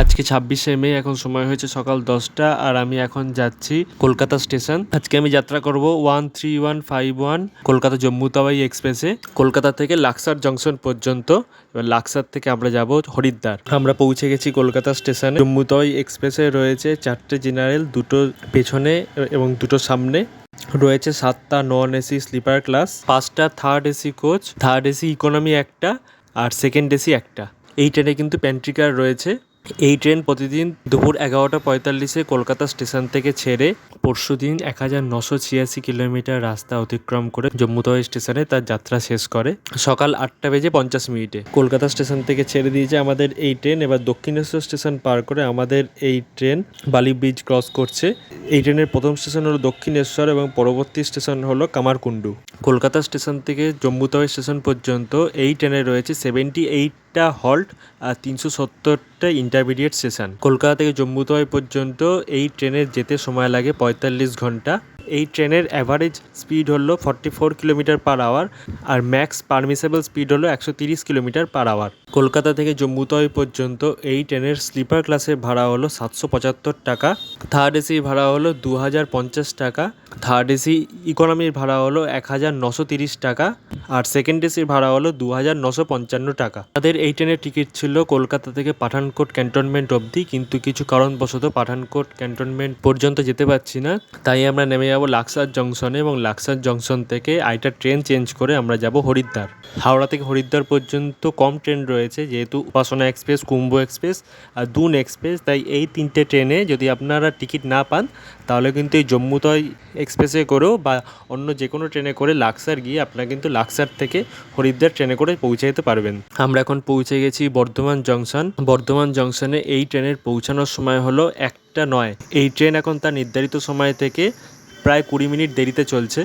আজকে 26শে মে, এখন সময় হয়েছে সকাল 10টা আর আমি এখন যাচ্ছি কলকাতা স্টেশন। আজকে আমি যাত্রা করব 13151 কলকাতা জম্মু তাওয়াই এক্সপ্রেসে, কলকাতা থেকে লাক্সার জংশন পর্যন্ত। এবার লাক্সার থেকে আমরা যাব হরিদ্বার। আমরা পৌঁছে গেছি কলকাতা স্টেশনে। জম্মু তাওয়াই এক্সপ্রেসে রয়েছে 4টে জেনারেল, 2টো পেছনে এবং 2টো সামনে। রয়েছে 7টা নন এসি স্লিপার ক্লাস, 5টা third AC coach, third AC economy একটা আর সেকেন্ড এসি একটা। এই ট্রেনে কিন্তু প্যান্ট্রিকার রয়েছে। এই ট্রেন প্রতিদিন দুপুর 11:45-এ কলকাতা স্টেশন থেকে ছেড়ে পরশুদিন 1986 কিলোমিটার রাস্তা অতিক্রম করে জম্মু তাওয়াই স্টেশনে তার যাত্রা শেষ করে সকাল 8:50 কলকাতা স্টেশন থেকে ছেড়ে দিয়েছে আমাদের এই ট্রেন। এবার দক্ষিণেশ্বর স্টেশন পার করে আমাদের এই ট্রেন বালি ব্রিজ ক্রস করছে। এই ট্রেনের প্রথম স্টেশন হলো দক্ষিণেশ্বর এবং পরবর্তী স্টেশন হলো কামারকুণ্ডু। কলকাতা স্টেশন থেকে জম্মু তাওয়াই স্টেশন পর্যন্ত এই ট্রেনে রয়েছে 78টা হল্ট আর 370টা ইন্টারমিডিয়েট স্টেশন। কলকাতা থেকে জম্মু তাওয়াই পর্যন্ত এই ট্রেনের যেতে সময় লাগে 45 ঘন্টা। এই ট্রেনের অ্যাভারেজ স্পিড হলো 44 কিলোমিটার পার আওয়ার আর ম্যাক্স পারমিসেবল স্পিড হলো 130 কিলোমিটার পার আওয়ার। কলকাতা থেকে জম্মু তাওয়াই পর্যন্ত এই ট্রেনের স্লিপার ক্লাসের ভাড়া হলো 775 টাকা, থার্ড এসি ভাড়া হলো 2050 টাকা, থার্ড এসি ইকোনমির ভাড়া হলো 1930 টাকা আর সেকেন্ড এসির ভাড়া হলো 2955 টাকা। আমাদের এই ট্রেনের টিকিট ছিল কলকাতা থেকে পাঠানকোট ক্যান্টনমেন্ট অবধি, কিন্তু কিছু কারণবশত পাঠানকোট ক্যান্টনমেন্ট পর্যন্ত যেতে পারছি না, তাই আমরা নেমে যাব লাক্সার জংশনে এবং লাক্সার জংশন থেকে আরেকটা ট্রেন চেঞ্জ করে আমরা যাব হরিদ্বার। হাওড়া থেকে হরিদ্বার পর্যন্ত কম ট্রেন রয়েছে, যেহেতু উপাসনা এক্সপ্রেস, কুম্ভ এক্সপ্রেস আর দুন এক্সপ্রেস, তাই এই 3টে ট্রেনে যদি আপনারা টিকিট না পান তাহলে কিন্তু এই জম্মু তাওয়াই এক্সপ্রেসে করেও বা অন্য যে কোনো ট্রেনে করে লাক্সার গিয়ে আপনারা কিন্তু লাক্সার থেকে হরিদ্বার ট্রেনে করে পৌঁছে যেতে পারবেন। আমরা এখন পৌঁছে গেছি বর্ধমান জংশন। বর্ধমান জংশনে এই ট্রেনের পৌঁছানোর সময় হলো 1:09। এই ট্রেন এখন তার নির্ধারিত সময় থেকে প্রায় 20 মিনিট দেরিতে চলছে।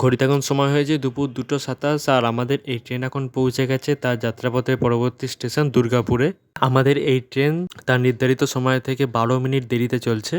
ঘড়িতে এখন সময় হয়েছে দুপুর 2:27 আর আমাদের এই ট্রেন এখন পৌঁছে গেছে তার যাত্রাপথের পরবর্তী স্টেশন দুর্গাপুরে। আমাদের এই ট্রেন তার নির্ধারিত সময় থেকে 12 মিনিট দেরিতে চলছে।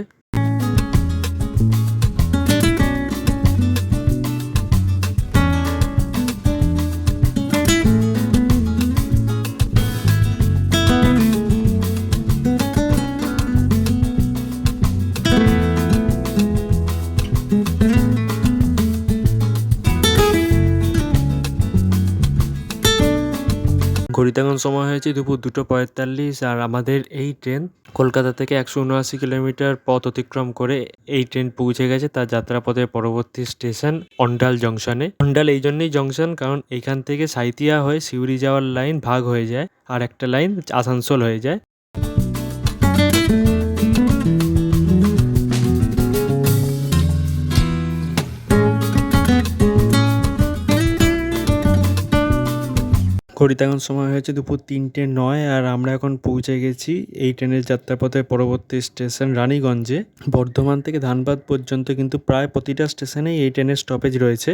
ঘড়িতে এখন সময় হয়েছে দুপুর 2:45 আর আমাদের এই ট্রেন কলকাতা থেকে 179 কিলোমিটার পথ অতিক্রম করে এই ট্রেন পৌঁছে গেছে তার যাত্রাপথের পরবর্তী স্টেশন অন্ডাল জংশনে। অন্ডাল এই জন্যই জংশন কারণ এখান থেকে সাঁইথিয়া হয়ে সিউড়ি যাওয়ার লাইন ভাগ হয়ে যায় আর একটা লাইন আসানসোল হয়ে যায়। ঘড়িতে এখন সময় হয়েছে দুপুর 3:09 আর আমরা এখন পৌঁছে গেছি এই ট্রেনের যাত্রাপথের পরবর্তী স্টেশন রানীগঞ্জে। বর্ধমান থেকে ধানবাদ পর্যন্ত কিন্তু প্রায় প্রতিটা স্টেশনেই এই ট্রেনের স্টপেজ রয়েছে।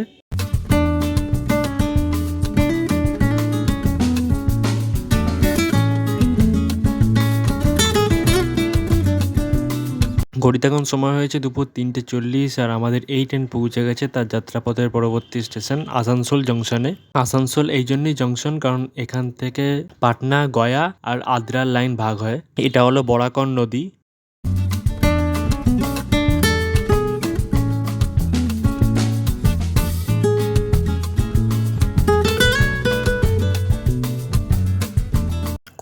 ঘড়িতে এখন সময় হয়েছে দুপুর 3:40 আর আমাদের এই ট্রেন পৌঁছে গেছে তার যাত্রাপথের পরবর্তী স্টেশন আসানসোল জংশনে। আসানসোল এই জন্যই জংশন কারণ এখান থেকে পাটনা, গয়া আর আদ্রার লাইন ভাগ হয়। এটা হলো বরাকর নদী।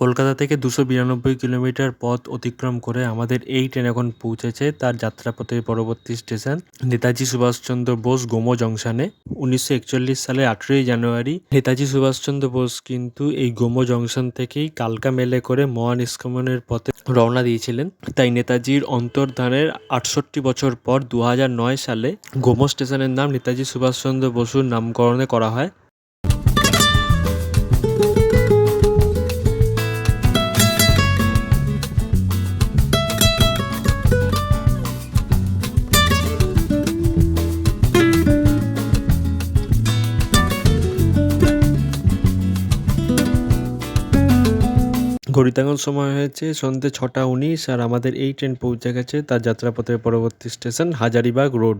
কলকাতা থেকে 292 কিলোমিটার পথ অতিক্রম করে আমাদের এই ট্রেন এখন পৌঁছেছে তার যাত্রাপথের পরবর্তী স্টেশন নেতাজি সুভাষচন্দ্র বোস গোমো জংশনে। 1941 সালের 18ই জানুয়ারি নেতাজি সুভাষচন্দ্র বোস কিন্তু এই গোমো জংশন থেকেই কালকা মেলে করে মহানিষ্ক্রমণের পথে রওনা দিয়েছিলেন। তাই নেতাজির অন্তর্ধানের 68 বছর পর 2009 সালে গোমো স্টেশনের নাম নেতাজি সুভাষচন্দ্র বসুর নামকরণে করা হয়। ঘড়িতে এখন সময় হয়েছে সন্ধ্যে 6:19 আর আমাদের এই ট্রেন পৌঁছে গেছে তার যাত্রাপথের পরবর্তী স্টেশন হাজারিবাগ রোড।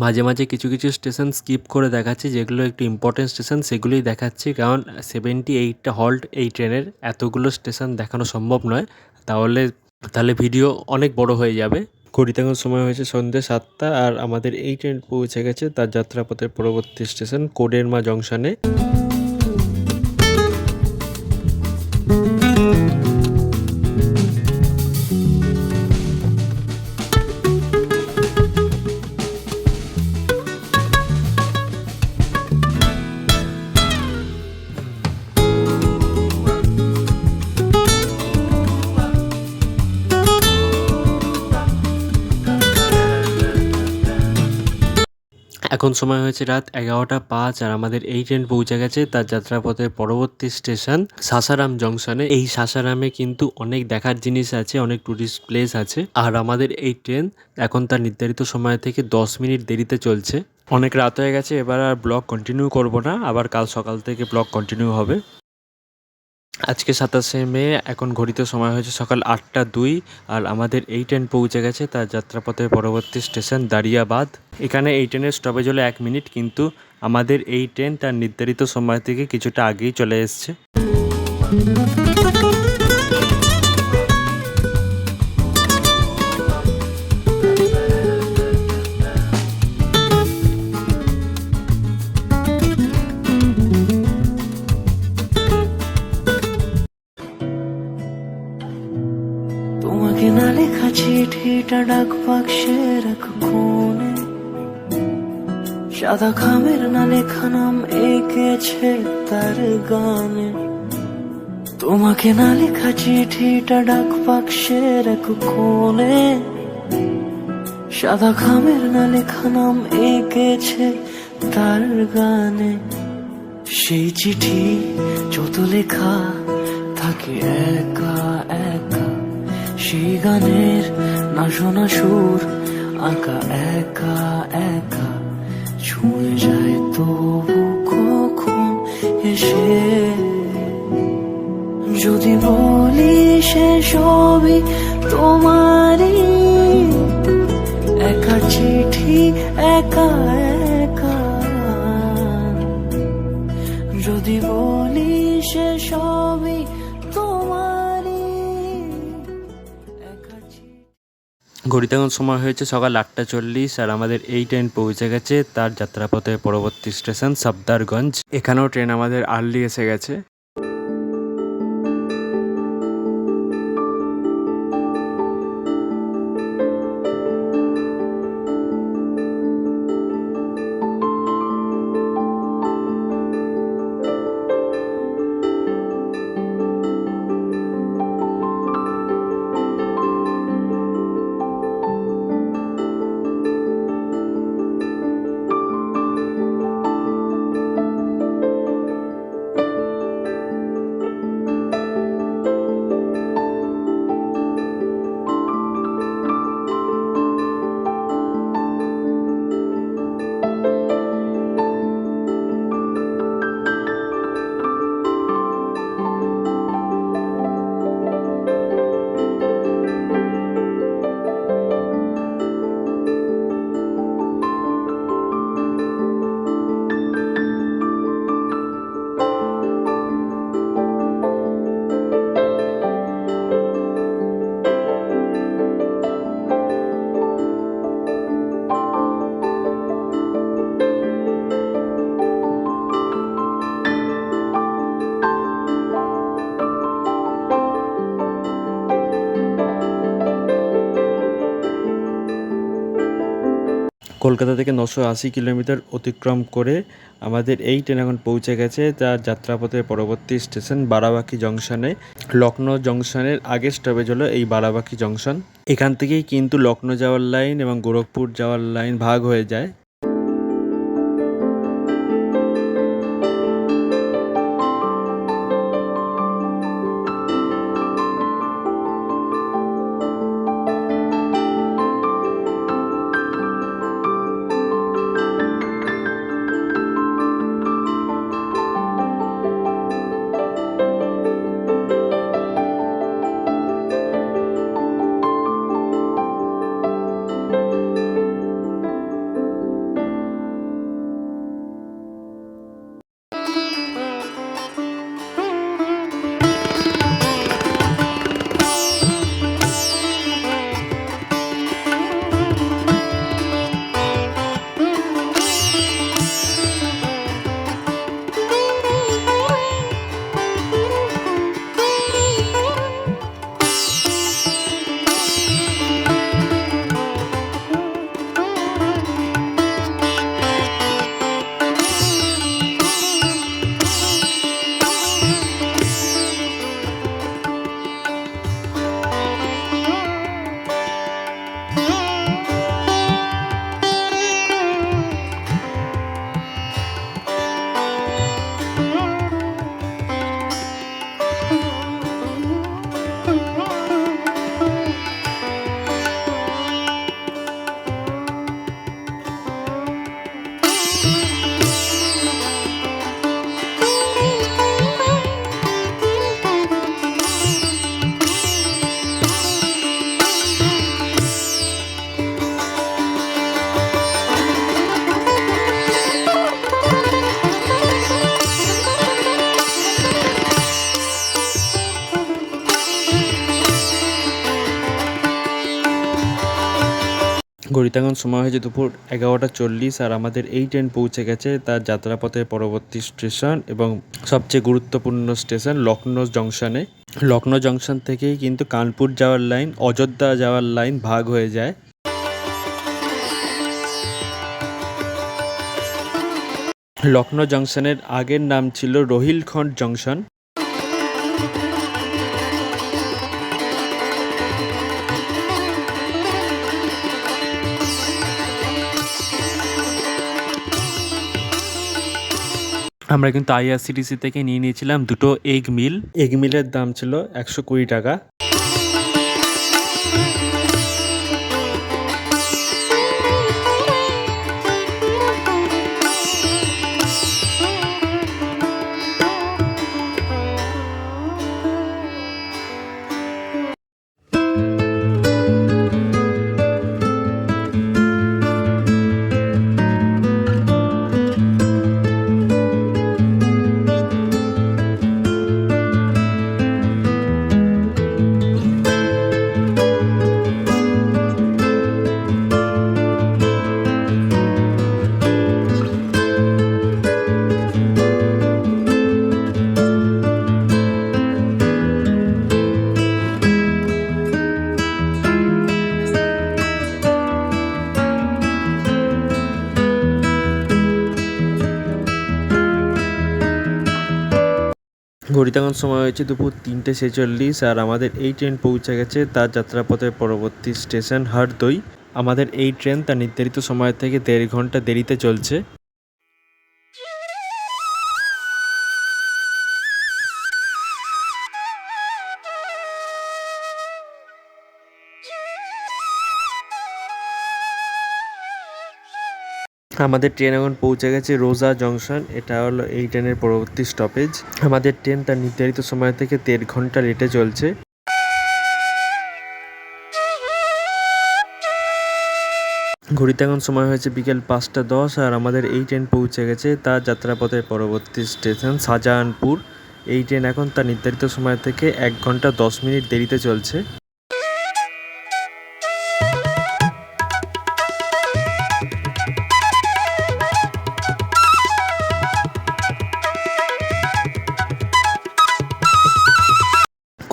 মাঝে মাঝে কিছু কিছু স্টেশন স্কিপ করে দেখাচ্ছি, যেগুলো একটু ইম্পর্টেন্ট স্টেশন সেগুলোই দেখাচ্ছি, কারণ 78টা হল্ট এই ট্রেনের, এতগুলো স্টেশন দেখানো সম্ভব নয়, তাহলে ভিডিও অনেক বড় হয়ে যাবে। ঘড়িতে এখন সময় হয়েছে সন্ধ্যে 7টা আর আমাদের এই ট্রেন পৌঁছে গেছে তার যাত্রাপথের পরবর্তী স্টেশন কোডেরমা জংশনে। এখন সময় হয়েছে রাত 11:05 আর আমাদের এই ট্রেন পৌঁছে গেছে তার যাত্রাপথের পরবর্তী স্টেশন সাসারাম জংশনে। এই সাসারামে কিন্তু অনেক দেখার জিনিস আছে, অনেক টুরিস্ট প্লেস আছে, আর আমাদের এই ট্রেন এখন তার নির্ধারিত সময় থেকে 10 মিনিট দেরিতে চলছে। অনেক রাত হয়ে গেছে, এবার আর ব্লগ কন্টিনিউ করব না, আবার কাল সকাল থেকে ব্লগ কন্টিনিউ হবে। আজকে 27শে মে, এখন ঘড়িতে সময় হয়েছে সকাল 8:02 আর আমাদের এই ট্রেন পৌঁছে গেছে তার যাত্রাপথের পরবর্তী স্টেশন দারিয়াবাদ। এখানে এই ট্রেনের স্টপেজ হলো 1 মিনিট, কিন্তু আমাদের এই ট্রেন তার নির্ধারিত সময় থেকে কিছুটা আগেই চলে এসছে। তোমাকে না লেখা চিঠিটা ডাক বাক্সের এক কোণে, সাদা খামের না লেখা নাম এঁকেছে তার গানে। তোমাকে না লেখা চিঠিটা ডাক বাক্সের এক কোণে, সাদা খামের না লেখা নাম এঁকেছে তার গানে। সেই চিঠি যত লেখা থাকে একা একা, সেই গানের না শোনা সুর আঁকা একা একা, ছুঁয়ে যায় তবু কখন এসে। যদি বলি সে সবই তোমারই, একা চিঠি একা একা। যদি বলি সে সবই তোমারই, একা চিঠি। ঘড়িতে এখন সময় হয়েছে সকাল 8:40 আর আমাদের এই ট্রেন পৌঁছে গেছে তার যাত্রাপথের পরবর্তী স্টেশন সফদারগঞ্জ। এখানেও ট্রেন আমাদের আর্লি এসে গেছে। কলকাতা থেকে 980 কিলোমিটার অতিক্রম করে আমাদের এই ট্রেন এখন পৌঁছে গেছে তার যাত্রাপথের পরবর্তী স্টেশন বারাবাঁকি জংশনে। লখনৌ জংশনের আগের স্টপেজ হলো এই বারাবাঁকি জংশন। এখান থেকেই কিন্তু লখনৌ যাওয়ার লাইন এবং গোরখপুর যাওয়ার লাইন ভাগ হয়ে যায়। ঘড়িতে এখন সময় হয়েছে দুপুর 11:40 আর আমাদের এই ট্রেন পৌঁছে গেছে তার যাত্রাপথের পরবর্তী স্টেশন এবং সবচেয়ে গুরুত্বপূর্ণ স্টেশন লখনৌ জংশনে। লখনৌ জংশন থেকেই কিন্তু কানপুর যাওয়ার লাইন, অযোধ্যা যাওয়ার লাইন ভাগ হয়ে যায়। লখনৌ জংশনের আগের নাম ছিল রোহিলখন্ড জংশন। আমরা কিন্তু আইআরসিটিসি থেকে নিয়ে নিয়েছিলাম দুটো এগ মিল। এগ মিলের দাম ছিল 120 টাকা। ঘড়িতে এখন সময় হয়েছে দুপুর 3:46 আর আমাদের এই ট্রেন পৌঁছে গেছে তার যাত্রাপথের পরবর্তী স্টেশন হরদই। আমাদের এই ট্রেন তার নির্ধারিত সময় থেকে 1.5 ঘন্টা দেরিতে চলছে। আমাদের ট্রেন এখন পৌঁছে গেছে রোজা জংশন। এটা হলো এই ট্রেনের পরবর্তী স্টপেজ। আমাদের ট্রেন তার নির্ধারিত সময় থেকে 1.5 ঘন্টা লেটে চলছে। ঘড়িতে এখন সময় হয়েছে বিকেল 5:10 আর আমাদের এই ট্রেন পৌঁছে গেছে তার যাত্রাপথের পরবর্তী স্টেশন শাহজাহানপুর। এই ট্রেন এখন তার নির্ধারিত সময় থেকে 1 ঘন্টা 10 মিনিট দেরিতে চলছে।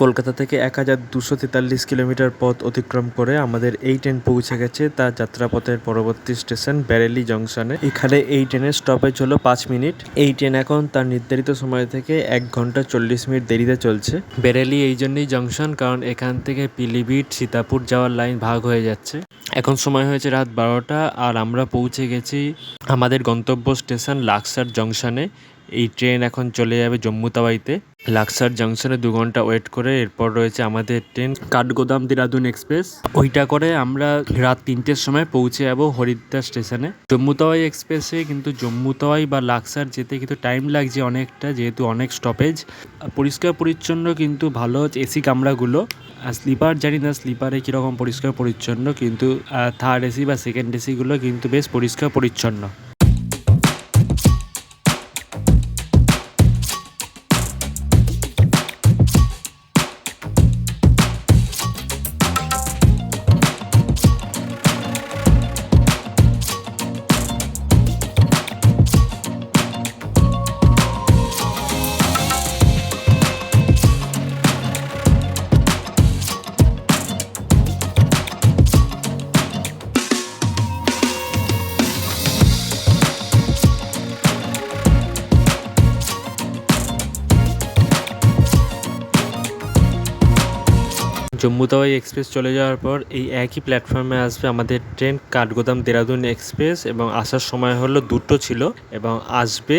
কলকাতা থেকে 1243 কিলোমিটার পথ অতিক্রম করে আমাদের এই ট্রেন পৌঁছে গেছে তার যাত্রাপথের পরবর্তী স্টেশন বেরেলি জংশনে। এখানে এই ট্রেনের স্টপেজ হলো 5 মিনিট। এই ট্রেন এখন তার নির্ধারিত সময় থেকে 1 ঘন্টা 40 মিনিট দেরিতে চলছে। বেরেলি এই জন্যই জংশন কারণ এখান থেকে পিলিভিট সীতাপুর যাওয়ার লাইন ভাগ হয়ে যাচ্ছে। এখন সময় হয়েছে রাত 12টা আর আমরা পৌঁছে গেছি আমাদের গন্তব্য স্টেশন লাক্সার জংশনে। এই ট্রেন এখন চলে যাবে জম্মু তাওয়াইতে। লাক্সার জংশনে 2 ঘন্টা ওয়েট করে এরপর রয়েছে আমাদের ট্রেন কাঠগোদাম দেরাদুন এক্সপ্রেস। ওইটা করে আমরা রাত 3টের সময় পৌঁছে যাবো হরিদ্বার স্টেশনে। জম্মু তাওয়াই এক্সপ্রেসে কিন্তু জম্মু তাওয়াই বা লাক্সার যেতে কিন্তু টাইম লাগছে অনেকটা, যেহেতু অনেক স্টপেজ। পরিষ্কার পরিচ্ছন্ন কিন্তু ভালো এসি কামরাগুলো। আর স্লিপার জানি না স্লিপারে কীরকম পরিষ্কার পরিচ্ছন্ন, কিন্তু থার্ড এসি বা সেকেন্ড এসিগুলো কিন্তু বেশ পরিষ্কার পরিচ্ছন্ন। জম্মু তাওয়াই এক্সপ্রেস চলে যাওয়ার পর এই একই প্ল্যাটফর্মে আসবে আমাদের ট্রেন কাঠগোদাম দেরাদুন এক্সপ্রেস এবং আসার সময় হলো 2টো ছিল এবং আসবে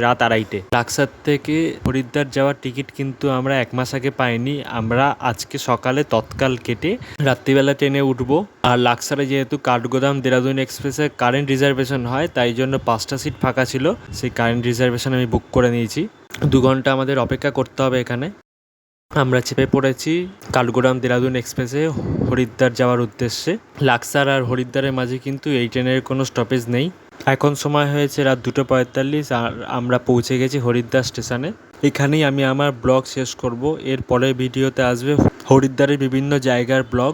রাত 2:30-টে। লাক্সার থেকে হরিদ্বার যাওয়ার টিকিট কিন্তু আমরা 1 মাস আগে পাইনি। আমরা আজকে সকালে তৎকাল কেটে রাত্রিবেলা ট্রেনে উঠবো। আর লাক্সারে যেহেতু কাঠগোদাম দেরাদুন এক্সপ্রেসের কারেন্ট রিজার্ভেশন হয় তাই জন্য 5টা সিট ফাঁকা ছিল। সেই কারেন্ট রিজার্ভেশন আমি বুক করে নিয়েছি। 2 ঘন্টা আমাদের অপেক্ষা করতে হবে এখানে। আমরা চেপে পড়েছি কাঠগোদাম দেরাদুন এক্সপ্রেসে হরিদ্বার যাওয়ার উদ্দেশ্যে। লাক্সার আর হরিদ্বারের মাঝে কিন্তু এই ট্রেনের কোনো স্টপেজ নেই। এখন সময় হয়েছে রাত 2:45 আর আমরা পৌঁছে গেছি হরিদ্বার স্টেশনে। এখানেই আমি আমার ব্লগ শেষ করব। এর পরের ভিডিওতে আসবে হরিদ্বারের বিভিন্ন জায়গার ব্লগ।